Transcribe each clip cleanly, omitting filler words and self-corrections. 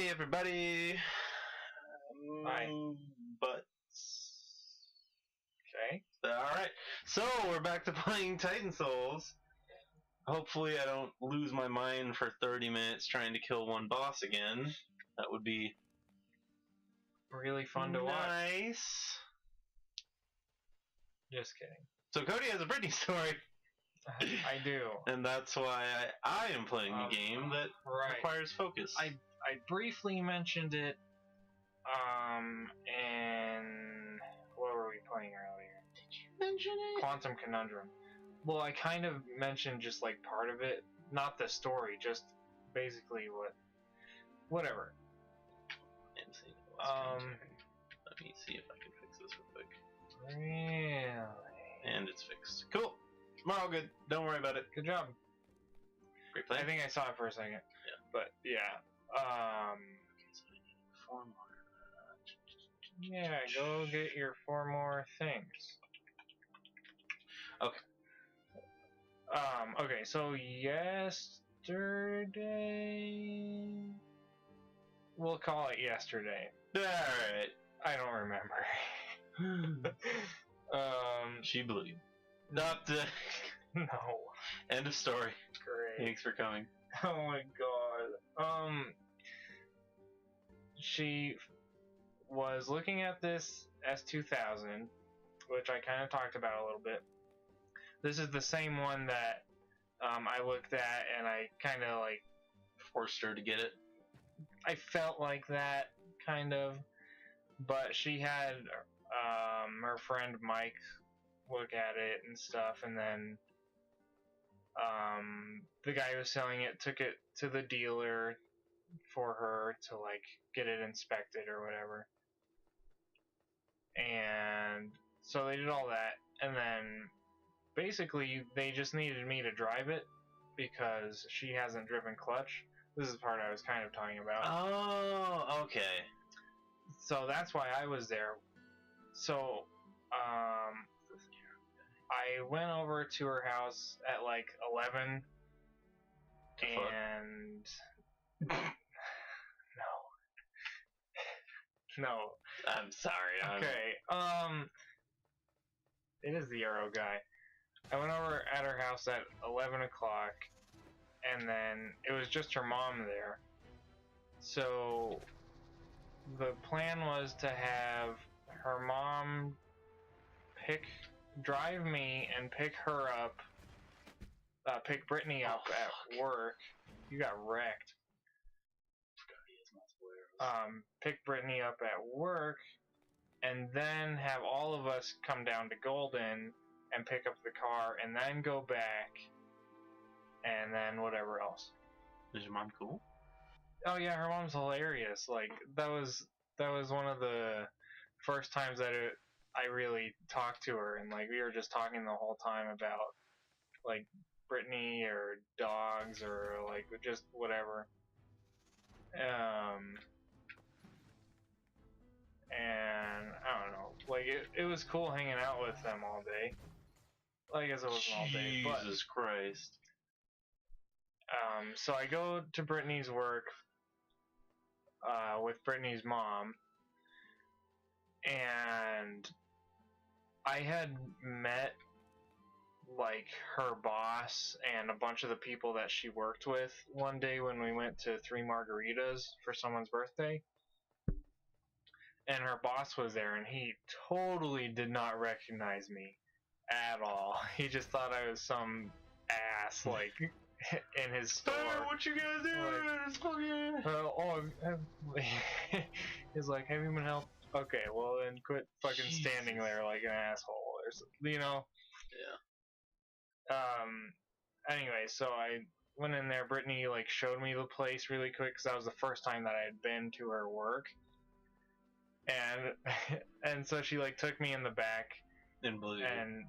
Hey everybody! Hi. But Okay. alright, so we're back to playing Titan Souls. Hopefully I don't lose my mind for 30 minutes trying to kill one boss again. That would be Really fun to watch. nice. Just kidding. So Cody has a Britney story. I do. And that's why I am playing a game that Right. requires focus. I briefly mentioned it, in what were we playing earlier? Did you mention it? Quantum Conundrum. Well, I kind of mentioned just like part of it, not the story, just basically whatever. Let me see if I can fix this real quick. Really? And it's fixed. Cool. We're all good. Don't worry about it. Good job. Great play. I think I saw it for a second. Yeah. But yeah. Okay, so I need 4 more. Yeah, go get your 4 more things. Okay. Okay, so yesterday... We'll call it yesterday. Alright. I don't remember. She blew you. Not the... No. End of story. Great. Thanks for coming. Oh my god. She was looking at this S2000, which I kind of talked about a little bit. This is the same one that I looked at and I kind of like Forced her to get it. I felt like that, kind of. But she had her friend Mike look at it and stuff, and then the guy who was selling it took it to the dealer for her to like get it inspected or whatever. And so they did all that, and then basically they just needed me to drive it because she hasn't driven clutch. This is the part I was kind of talking about. Oh, okay. So that's why I was there. So I went over to her house at like 11 and no. I'm sorry. Okay. It is the Arrow guy. I went over at her house at 11 o'clock, and then it was just her mom there. So the plan was to have her mom drive me and pick her up, pick Brittany up at work. You got wrecked. Pick Brittany up at work, and then have all of us come down to Golden and pick up the car, and then go back, and then whatever else. Is your mom cool? Oh yeah, her mom's hilarious. Like that was one of the first times that I really talked to her, and like we were just talking the whole time about like Brittany or dogs or like just whatever. And I don't know, like it was cool hanging out with them all day. I guess it wasn't all day, but Jesus Christ. so I go to Brittany's work with Brittany's mom, and I had met like her boss and a bunch of the people that she worked with one day when we went to 3 Margaritas for someone's birthday. And her boss was there, and he totally did not recognize me at all. He just thought I was some ass, like, in his store. Hey, what you guys doing? He's like, have you been helped? Okay, well then quit fucking standing there like an asshole, or something, you know? Yeah. Anyway, so I went in there. Brittany, like, showed me the place really quick, because that was the first time that I had been to her work. And so she like took me in the back Didn't believe and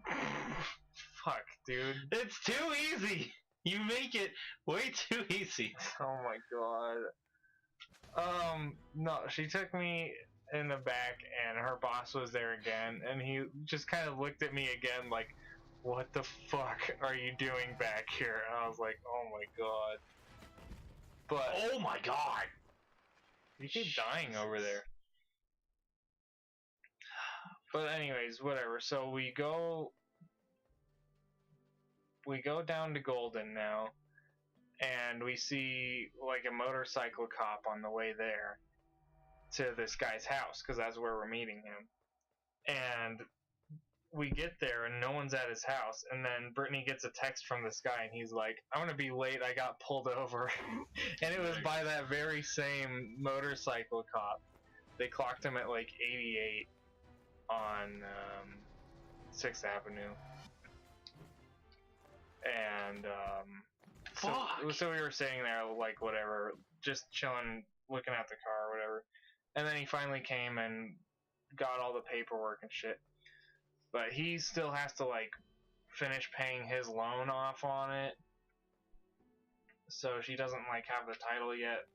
fuck, dude. It's too easy. You make it way too easy. Oh my god. No, she took me in the back and her boss was there again, and he just kind of looked at me again like, what the fuck are you doing back here? And I was like, oh my god. But oh my god. You keep dying over there. But anyways, whatever. So we go down to Golden now, and we see like a motorcycle cop on the way there to this guy's house, because that's where we're meeting him. And we get there and no one's at his house, and then Brittany gets a text from this guy and he's like, I'm gonna be late, I got pulled over. And it was by that very same motorcycle cop. They clocked him at like 88 on 6th Avenue. And so we were sitting there like whatever, just chilling, looking at the car or whatever. And then he finally came and got all the paperwork and shit. But he still has to like finish paying his loan off on it. So she doesn't like have the title yet.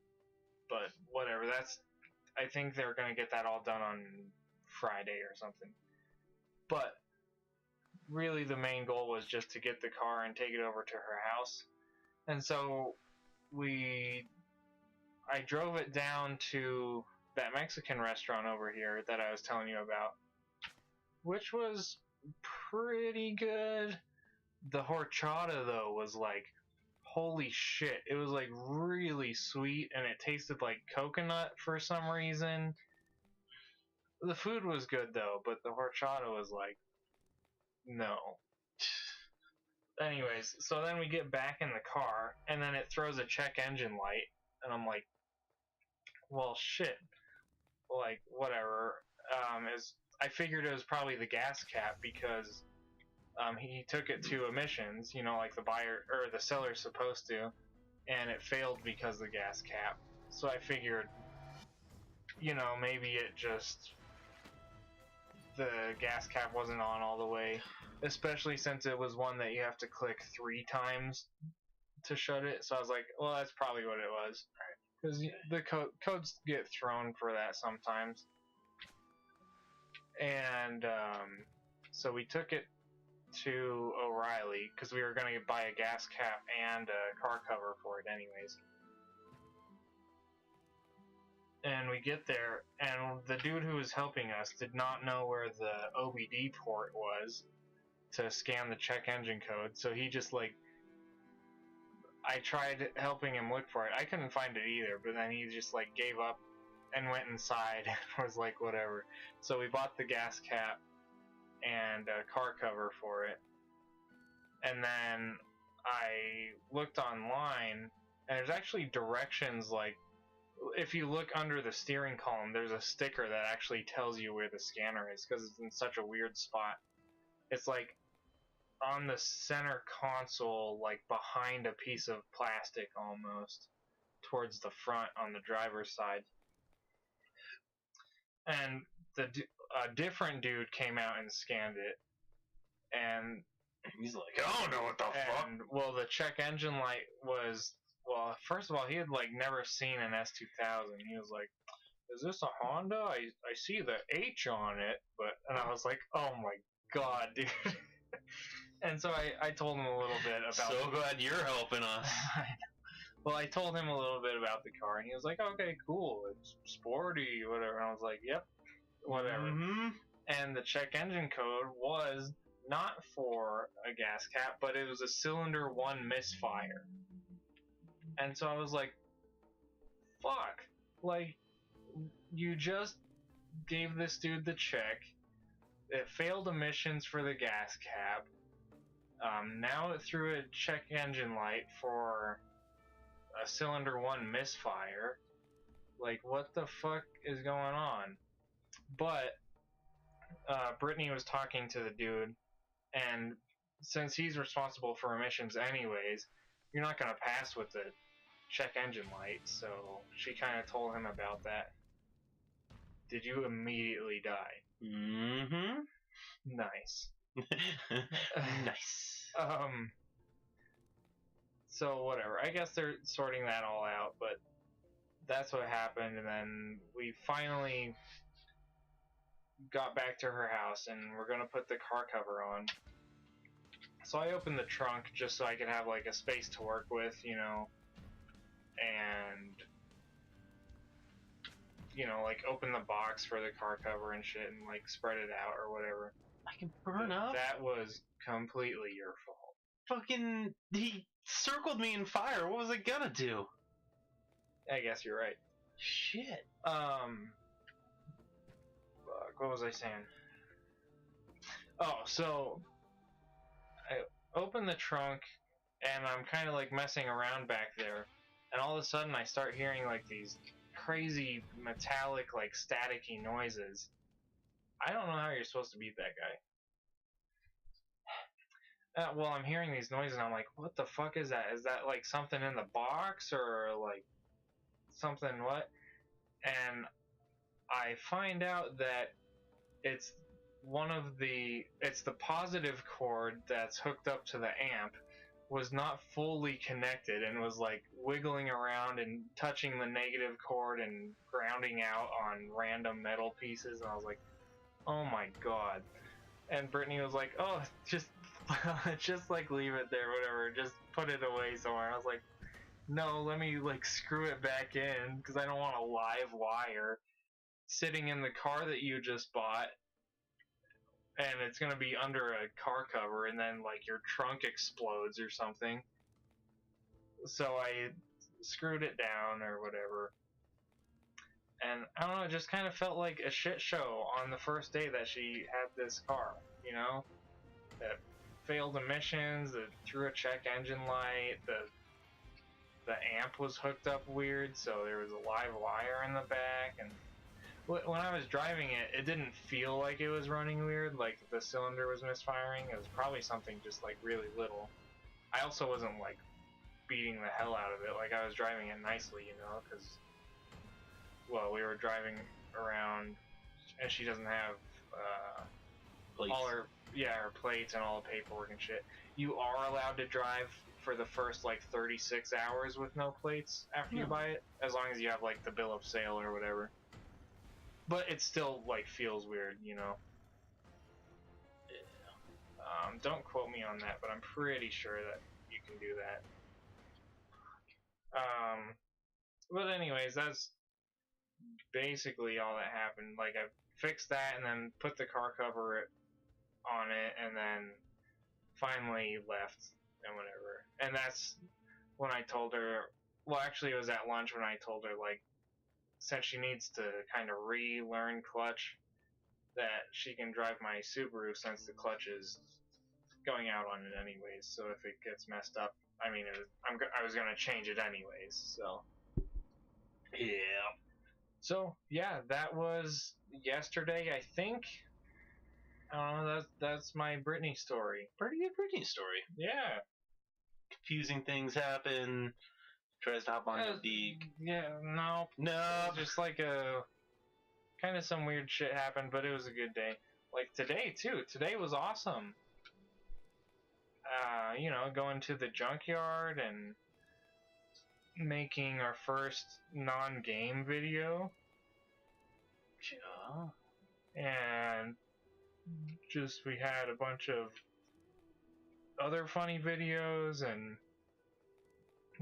But whatever, I think they're gonna get that all done on Friday or something. But really the main goal was just to get the car and take it over to her house. And so I drove it down to that Mexican restaurant over here that I was telling you about, which was pretty good. The horchata, though, was like, holy shit. It was like really sweet, and it tasted like coconut for some reason. The food was good, though, but the horchata was like, no. Anyways, so then we get back in the car, and then it throws a check engine light, and I'm like, well, shit. Like, whatever. I figured it was probably the gas cap, because he took it to emissions, you know, like the buyer or the seller's supposed to, and it failed because of the gas cap. So I figured, you know, maybe it just, the gas cap wasn't on all the way, especially since it was one that you have to click 3 times to shut it. So I was like, well, that's probably what it was, because the codes get thrown for that sometimes. And so we took it to O'Reilly because we were going to buy a gas cap and a car cover for it anyways. And we get there, and the dude who was helping us did not know where the OBD port was to scan the check engine code, so he just like, I tried helping him look for it. I couldn't find it either, but then he just like gave up and went inside and was like, whatever. So we bought the gas cap and a car cover for it. And then I looked online, and there's actually directions, like, if you look under the steering column, there's a sticker that actually tells you where the scanner is, because it's in such a weird spot. It's like on the center console, like behind a piece of plastic almost, towards the front on the driver's side. And a different dude came out and scanned it, and he's like, I don't know what the fuck. Well, the check engine light was, well, first of all, he had like never seen an S2000. He was like, is this a Honda? I see the H on it, and I was like, oh my god, dude. And so I told him a little bit about. So glad you're helping us. Well, I told him a little bit about the car, and he was like, okay, cool, it's sporty, whatever. And I was like, yep, whatever. Mm-hmm. And the check engine code was not for a gas cap, but it was a cylinder 1 misfire. And so I was like, fuck, like, you just gave this dude the check, it failed emissions for the gas cap, now it threw a check engine light for a cylinder 1 misfire. Like, what the fuck is going on? But Brittany was talking to the dude, and since he's responsible for emissions anyways, you're not going to pass with the check engine light, so she kind of told him about that. Did you immediately die? Mm-hmm. Nice. Nice. So whatever. I guess they're sorting that all out, but that's what happened, and then we finally got back to her house, and we're gonna put the car cover on. So I opened the trunk just so I could have like a space to work with, you know, and you know, like open the box for the car cover and shit and like spread it out or whatever. I can burn up. That was completely your fault. Fucking, he circled me in fire. What was I gonna do? I guess you're right. Shit. Fuck, what was I saying? Oh, so I open the trunk and I'm kind of like messing around back there, and all of a sudden I start hearing like these crazy metallic, like staticky noises. I don't know how you're supposed to beat that guy. Well, I'm hearing these noises and I'm like, what the fuck is that? Is that like something in the box or like something what? And I find out that it's the positive cord that's hooked up to the amp was not fully connected and was like wiggling around and touching the negative cord and grounding out on random metal pieces, and I was like, oh my god. And Brittany was like, oh, just like leave it there, whatever, just put it away somewhere. I was like, no, let me like screw it back in because I don't want a live wire sitting in the car that you just bought, and it's gonna be under a car cover, and then like your trunk explodes or something. So I screwed it down or whatever, and I don't know, it just kind of felt like a shit show on the first day that she had this car, you know? That failed emissions, that threw a check engine light, the amp was hooked up weird, so there was a live wire in the back, and when I was driving it, it didn't feel like it was running weird, like the cylinder was misfiring. It was probably something just like really little. I also wasn't like beating the hell out of it, like I was driving it nicely, you know, because, well, we were driving around, and she doesn't have all her plates and all the paperwork and shit. You are allowed to drive for the first like 36 hours with no plates after you buy it, as long as you have like the bill of sale or whatever. But it still like feels weird, you know. Yeah. Don't quote me on that, but I'm pretty sure that you can do that. But anyways, that's basically all that happened. Like I fixed that and then put the car cover on it, and then finally left and whatever. And that's when I told her. Well, actually, it was at lunch when I told her, like, since she needs to kind of relearn clutch, that she can drive my Subaru since the clutch is going out on it anyways. So if it gets messed up, I mean, I was gonna change it anyways. So yeah. So yeah, that was yesterday, I think. That's my Britney story. Pretty good Britney story. Yeah. Confusing things happen. Tries to hop on your beak. Yeah, no. Just like kind of some weird shit happened, but it was a good day. Like today too. Today was awesome. You know, going to the junkyard and making our first non-game video. Yeah. And just we had a bunch of other funny videos and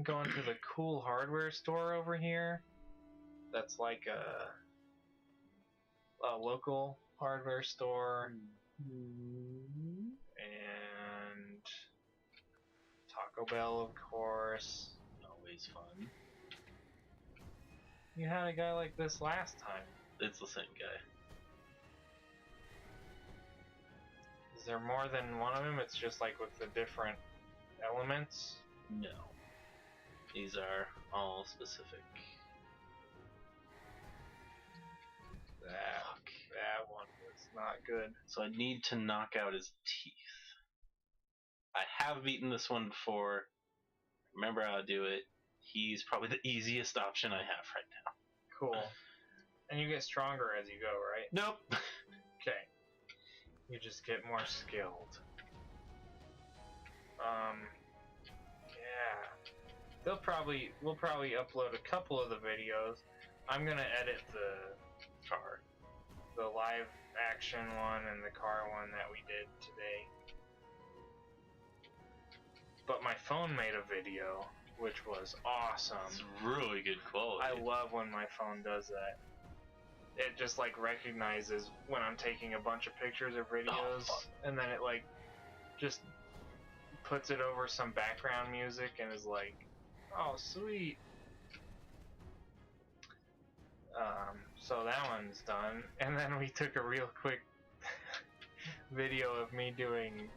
going to the cool hardware store over here. That's like a local hardware store. And Taco Bell, of course. Always fun. You had a guy like this last time. It's the same guy. Is there more than one of them? It's just like with the different elements? No. These are all specific. That one was not good. So I need to knock out his teeth. I have beaten this one before. Remember how to do it. He's probably the easiest option I have right now. Cool. And you get stronger as you go, right? Nope. Okay. You just get more skilled. Yeah. We'll probably upload a couple of the videos. I'm gonna edit the live action one and the car one that we did today. But my phone made a video, which was awesome. It's really good quality. I love when my phone does that. it just like recognizes when I'm taking a bunch of pictures or videos, and then it like just puts it over some background music and is like, oh sweet. So that one's done, and then we took a real quick video of me doing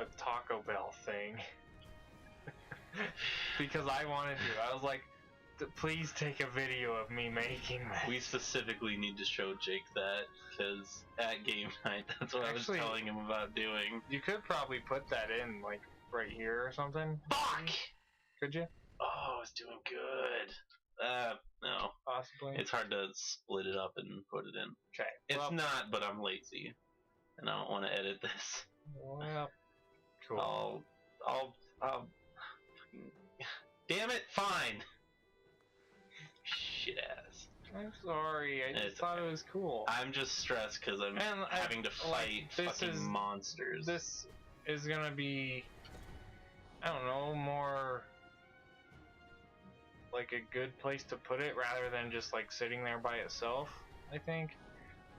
a Taco Bell thing because I wanted to. I was like, please take a video of me making this. We specifically need to show Jake that, because at game night, that's what Actually, I was telling him about doing. You could probably put that in, like, right here or something. Fuck! Could you? Oh, it's doing good. No. Possibly. It's hard to split it up and put it in. Okay. It's not, but I'm lazy. And I don't want to edit this. Well, cool. I'll damn it, fine. Shit ass. I'm sorry, I just thought it was cool. I'm just stressed because I'm having to fight fucking monsters. This is gonna be, I don't know, more like a good place to put it rather than just like sitting there by itself, I think.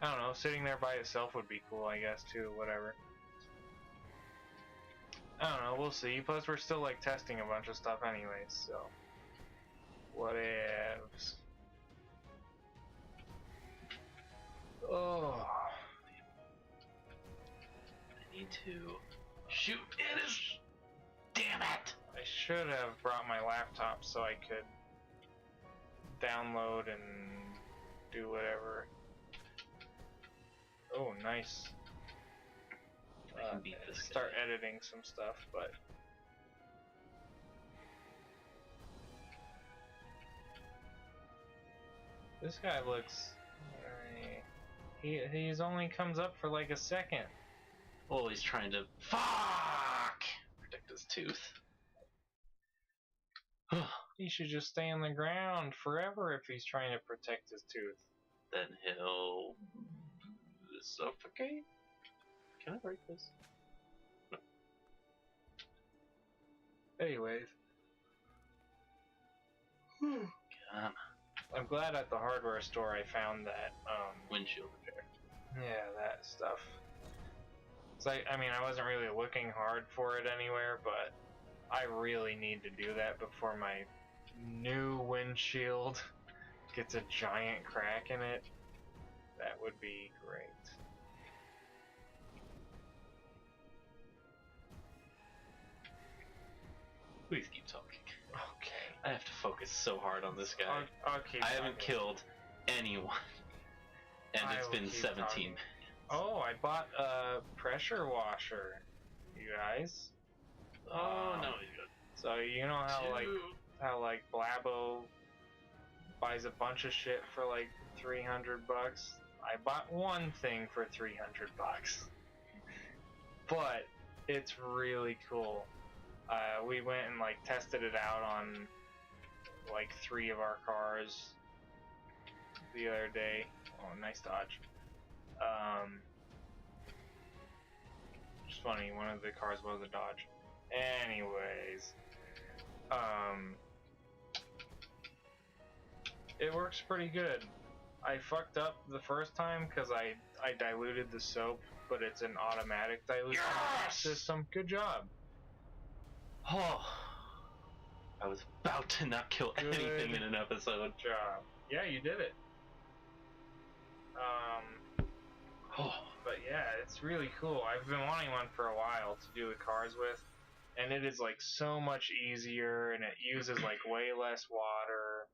I don't know, sitting there by itself would be cool, I guess, too, whatever. I don't know, we'll see. Plus, we're still like testing a bunch of stuff anyways, so. Whatevs. Oh. I need to shoot it. Damn it! I should have brought my laptop so I could download and do whatever. Oh, nice. I can beat this start guy. editing some stuff, but this guy looks. He's only comes up for like a second. Well, he's trying to protect his tooth. He should just stay on the ground forever if he's trying to protect his tooth. Then he'll suffocate. Can I break this? No. Anyways. I'm glad at the hardware store I found that windshield repair. Yeah, that stuff. So I mean, I wasn't really looking hard for it anywhere, but I really need to do that before my new windshield gets a giant crack in it. That would be great. Please keep talking. Okay. I have to focus so hard on this guy. I'll keep I haven't killed anyone. And it's been 17 minutes. Oh, I bought a pressure washer, you guys. Oh, no, he's good. So you know how like Blabo buys a bunch of shit for like $300? I bought one thing for $300. But it's really cool. We went and like tested it out on like 3 of our cars the other day. Oh, nice dodge. It's funny, one of the cars was a Dodge. Anyways, it works pretty good. I fucked up the first time because I diluted the soap, but it's an automatic dilution system. Good job. Oh, I was about to not kill anything in an episode. Good job. Yeah, you did it. But yeah, it's really cool. I've been wanting one for a while to do the cars with, and it is like so much easier, and it uses like way less water,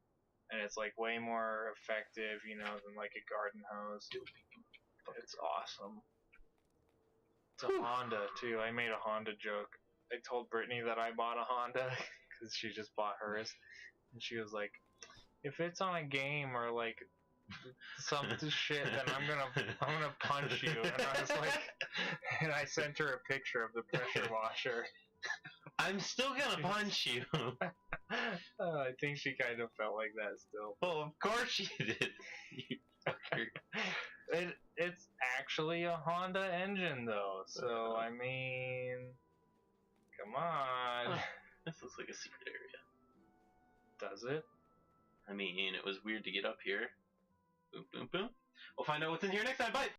and it's like way more effective, you know, than like a garden hose. It's awesome. It's a Honda too. I made a Honda joke. I told Brittany that I bought a Honda because she just bought hers, and she was like, "If it's on a game or like some shit, then I'm gonna punch you." And I was like, and I sent her a picture of the pressure washer. I'm still gonna punch you. I think she kind of felt like that still. Well, of course she did. You fucker. It's actually a Honda engine though, so I mean, come on. This looks like a secret area. Does it? I mean, it was weird to get up here. Boom, boom, boom. We'll find out what's in here next time. Bye!